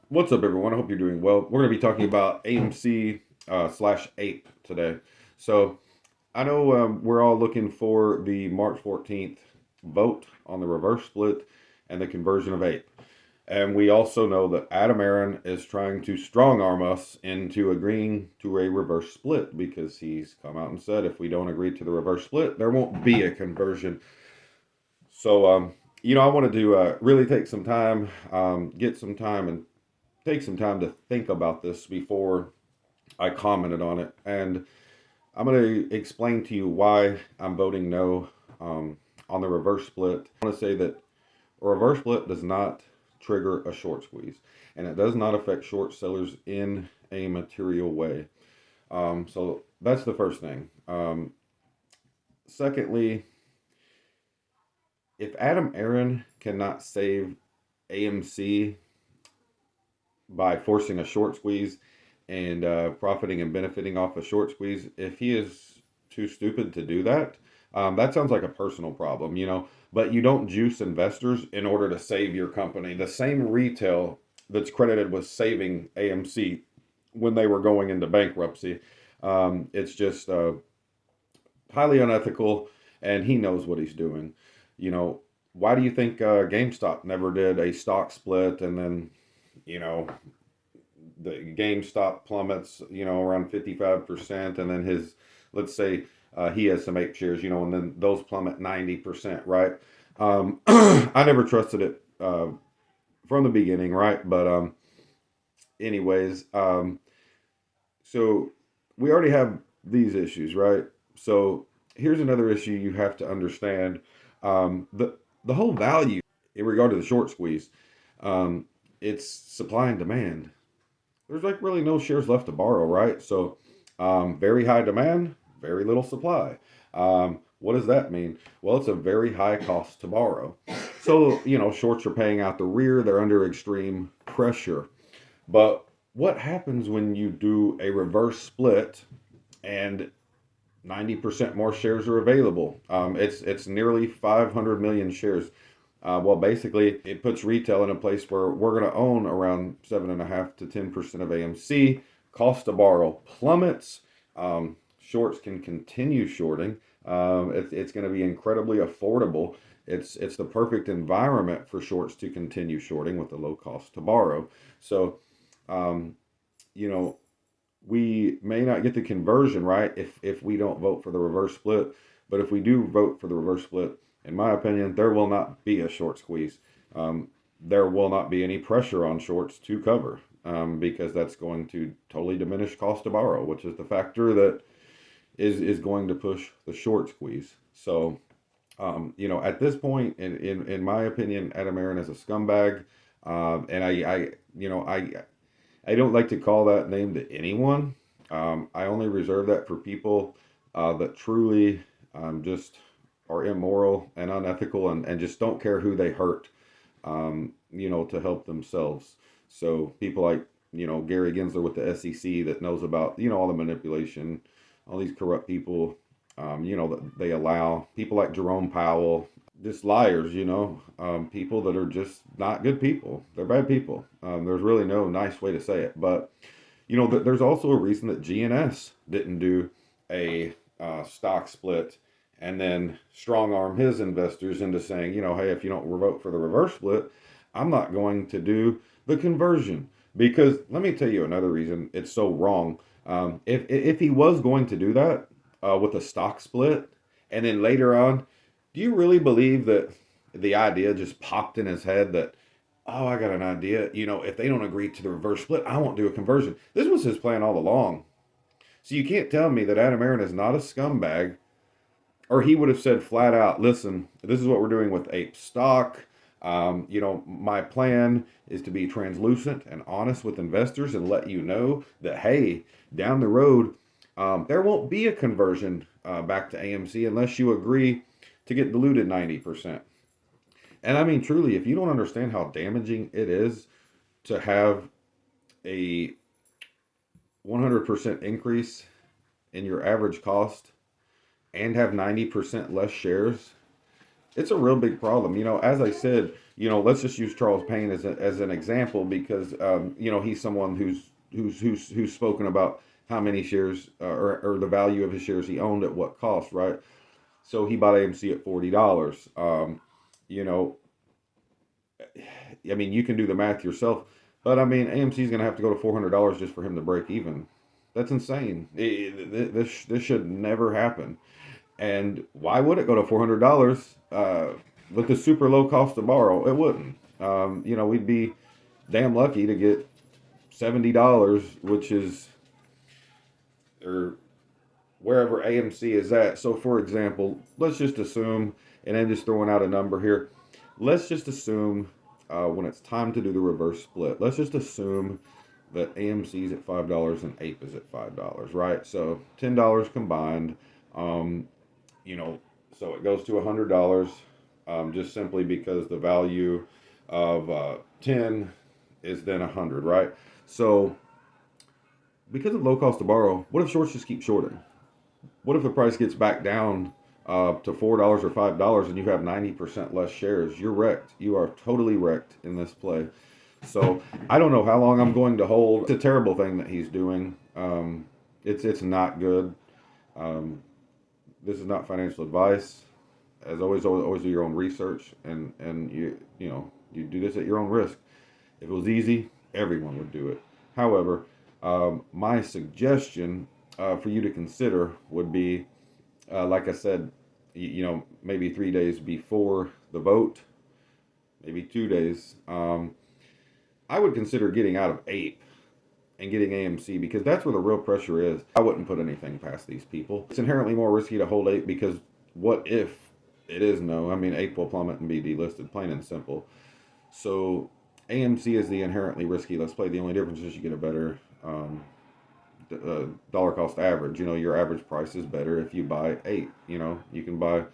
What's up, everyone? I hope you're doing well. We're going to be talking about AMC slash Ape today. So I know we're all looking for the March 14th vote on the reverse split and the conversion of Ape. And we also know that Aron is trying to strong arm us into agreeing to a reverse split because he's come out and said if we don't agree to the reverse split, there won't be a conversion. So, I wanted to really take some time, get some time, and take some time to think about this before I commented on it. And I'm going to explain to you why I'm voting no on the reverse split. I want to say that a reverse split does not trigger a short squeeze, and it does not affect short sellers in a material way. So that's the first thing. Secondly, if Aron cannot save AMC by forcing a short squeeze and profiting and benefiting off a short squeeze, if he is too stupid to do that, that sounds like a personal problem, But you don't juice investors in order to save your company. The same retail that's credited with saving AMC when they were going into bankruptcy, it's just highly unethical, and he knows what he's doing. You know, why do you think GameStop never did a stock split and then, you know, the GameStop plummets, around 55%, and then let's say, he has some ape shares, and then those plummet 90%, right? I never trusted it from the beginning, right? But anyways, so we already have these issues, right? So here's another issue you have to understand. The whole value in regard to the short squeeze, it's supply and demand. There's like really no shares left to borrow, right? So, very high demand, very little supply. What does that mean? Well, it's a very high cost to borrow. So, shorts are paying out the rear, they're under extreme pressure. But what happens when you do a reverse split and 90% more shares are available? It's nearly 500 million shares. Well, basically, it puts retail in a place where we're going to own around 7.5 to 10% of AMC. Cost to borrow plummets. Shorts can continue shorting. It's going to be incredibly affordable. It's the perfect environment for shorts to continue shorting with the low cost to borrow. So, um, you know, we may not get the conversion right if we don't vote for the reverse split, but if we do vote for the reverse split, in my opinion, there will not be a short squeeze. There will not be any pressure on shorts to cover because that's going to totally diminish cost to borrow, which is the factor that is going to push the short squeeze. So, at this point, in my opinion, Adam Aaron is a scumbag, and I don't like to call that name to anyone. I only reserve that for people that truly just are immoral and unethical and just don't care who they hurt, to help themselves. So people like, Gary Gensler with the SEC that knows about, all the manipulation, all these corrupt people, that they allow. People like Jerome Powell, just liars, people that are just not good people. They're bad people. There's really no nice way to say it. But, there's also a reason that GNS didn't do a stock split and then strong arm his investors into saying, hey, if you don't vote for the reverse split, I'm not going to do the conversion. Because let me tell you another reason it's so wrong. If he was going to do that with a stock split, and then later on, do you really believe that the idea just popped in his head that, oh, I got an idea. If they don't agree to the reverse split, I won't do a conversion. This was his plan all along. So you can't tell me that Adam Aaron is not a scumbag, or he would have said flat out, listen, this is what we're doing with Ape stock. My plan is to be translucent and honest with investors and let you know that, hey, down the road, there won't be a conversion back to AMC unless you agree to get diluted 90%. And I mean, truly, if you don't understand how damaging it is to have a 100% increase in your average cost and have 90% less shares, It's a real big problem. As I said, let's just use Charles Payne as an example because he's someone who's spoken about how many shares or the value of his shares he owned at what cost, right? So he bought AMC at $40. You know, I mean, you can do the math yourself, but I mean, AMC is going to have to go to $400 just for him to break even. That's insane. This should never happen. And why would it go to $400 with the super low cost to borrow? It wouldn't. We'd be damn lucky to get $70, which is or wherever AMC is at. So, for example, let's just assume, and I'm just throwing out a number here. Let's just assume when it's time to do the reverse split, let's just assume that AMC is at $5 and Ape is at $5, right? So $10 combined. Um, so it goes to $100 just simply because the value of 10 is then 100, right? So because of low cost to borrow, what if shorts just keep shorting? What if the price gets back down to $4 or $5 and you have 90% less shares? You're wrecked. You are totally wrecked in this play. So I don't know how long I'm going to hold. It's a terrible thing that he's doing. It's not good. Um, this is not financial advice. As always do your own research and you do this at your own risk. If it was easy, everyone would do it. However, my suggestion for you to consider would be, like I said, maybe 3 days before the vote, maybe 2 days. I would consider getting out of Ape and getting AMC because that's where the real pressure is. I wouldn't put anything past these people. It's inherently more risky to hold Ape because what if it is no? I mean, Ape will plummet and be delisted, plain and simple. So AMC is the inherently risky. Let's play. The only difference is you get a better dollar cost average. Your average price is better if you buy Ape. You can buy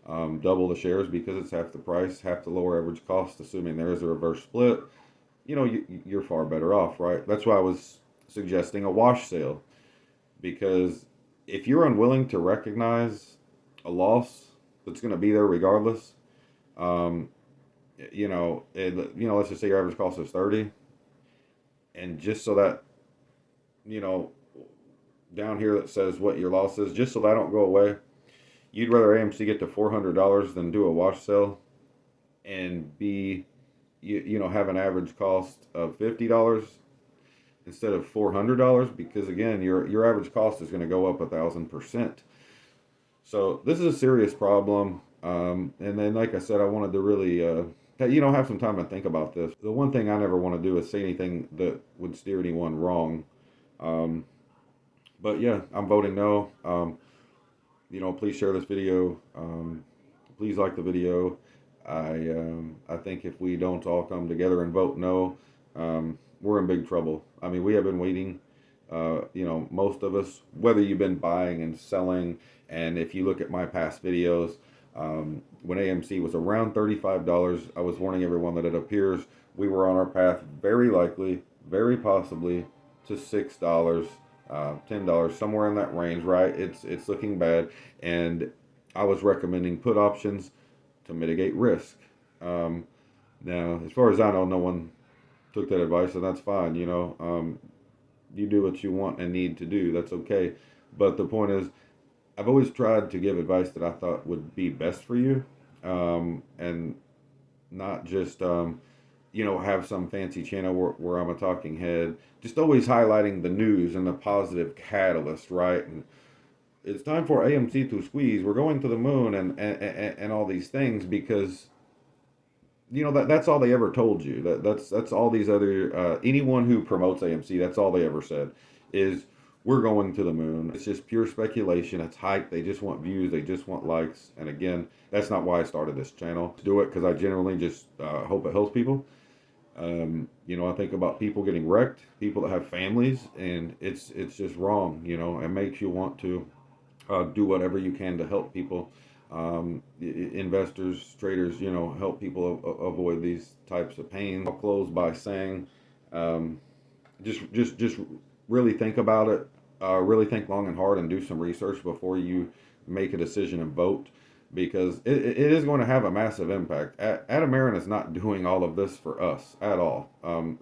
double the shares because it's half the price, half the lower average cost, assuming there is a reverse split. You're far better off, right? That's why I was suggesting a wash sale, because if you're unwilling to recognize a loss that's going to be there regardless, um, let's just say your average cost is 30, and just so that, you know, down here that says what your loss is, just so that don't go away, you'd rather AMC get to $400 than do a wash sale and be have an average cost of $50 instead of $400, because again your average cost is going to go up 1,000%. So this is a serious problem. And then, like I said, I wanted to really have some time to think about this. The one thing I never want to do is say anything that would steer anyone wrong. Um, but yeah, I'm voting no. Please share this video. Please like the video. I think if we don't all come together and vote no, we're in big trouble. I mean, we have been waiting. Most of us, whether you've been buying and selling, and if you look at my past videos, when AMC was around $35, I was warning everyone that it appears we were on our path, very likely, very possibly, to $6, $10, somewhere in that range. Right? It's looking bad, and I was recommending put options to mitigate risk. Now, as far as I know, no one took that advice, and that's fine. You do what you want and need to do. That's okay. But the point is, I've always tried to give advice that I thought would be best for you, and not just have some fancy channel where I'm a talking head. Just always highlighting the news and the positive catalyst, right? And it's time for AMC to squeeze. We're going to the moon and all these things, because that's all they ever told you. That's all these other anyone who promotes AMC, that's all they ever said is we're going to the moon. It's just pure speculation. It's hype. They just want views. They just want likes. And again, that's not why I started this channel. Do it because I genuinely just hope it helps people. I think about people getting wrecked, people that have families, and it's just wrong. It makes you want to do whatever you can to help people. Investors, traders, help people avoid these types of pain. I'll close by saying, just really think about it. Really think long and hard and do some research before you make a decision and vote. because it is going to have a massive impact. Adam Aron is not doing all of this for us at all.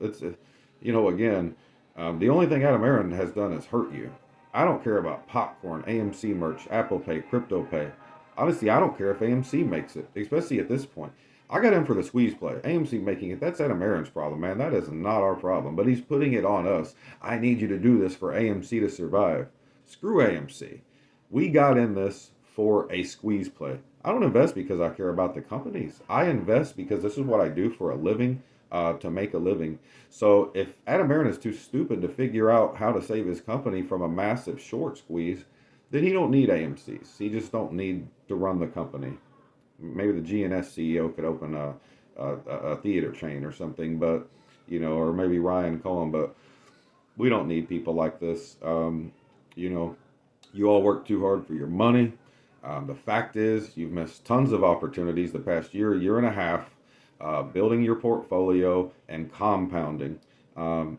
It's, again, the only thing Adam Aron has done is hurt you. I don't care about popcorn, AMC merch, Apple Pay, Crypto Pay. Honestly, I don't care if AMC makes it, especially at this point. I got in for the squeeze play. AMC making it, that's Adam Aron's problem, man. That is not our problem. But he's putting it on us. I need you to do this for AMC to survive. Screw AMC. We got in this for a squeeze play. I don't invest because I care about the companies. I invest because this is what I do for a living, to make a living. So if Adam Aron is too stupid to figure out how to save his company from a massive short squeeze, then he don't need AMCs. He just don't need to run the company. Maybe the GNS CEO could open a theater chain or something, but or maybe Ryan Cohen. But we don't need people like this. You all work too hard for your money. The fact is, you've missed tons of opportunities the past year and a half, building your portfolio and compounding.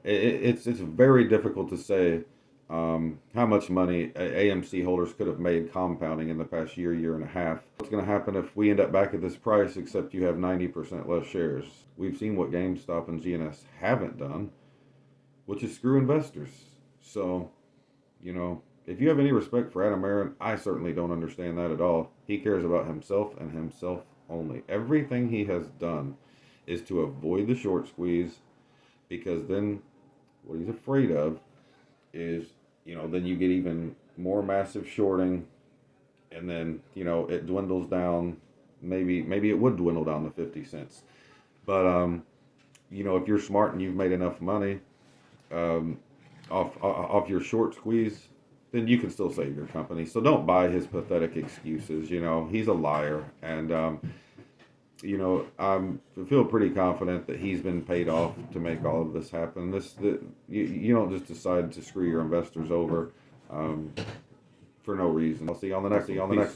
It's very difficult to say how much money AMC holders could have made compounding in the past year and a half. What's going to happen if we end up back at this price, except you have 90% less shares? We've seen what GameStop and GNS haven't done, which is screw investors. So, if you have any respect for Adam Aron, I certainly don't understand that at all. He cares about himself and himself only. Everything he has done is to avoid the short squeeze, because then what he's afraid of is, then you get even more massive shorting, and then, it dwindles down. Maybe it would dwindle down to 50 cents. But, if you're smart and you've made enough money off your short squeeze, then you can still save your company. So don't buy his pathetic excuses. He's a liar. And, I feel pretty confident that he's been paid off to make all of this happen. You don't just decide to screw your investors over for no reason. I'll see you on the next.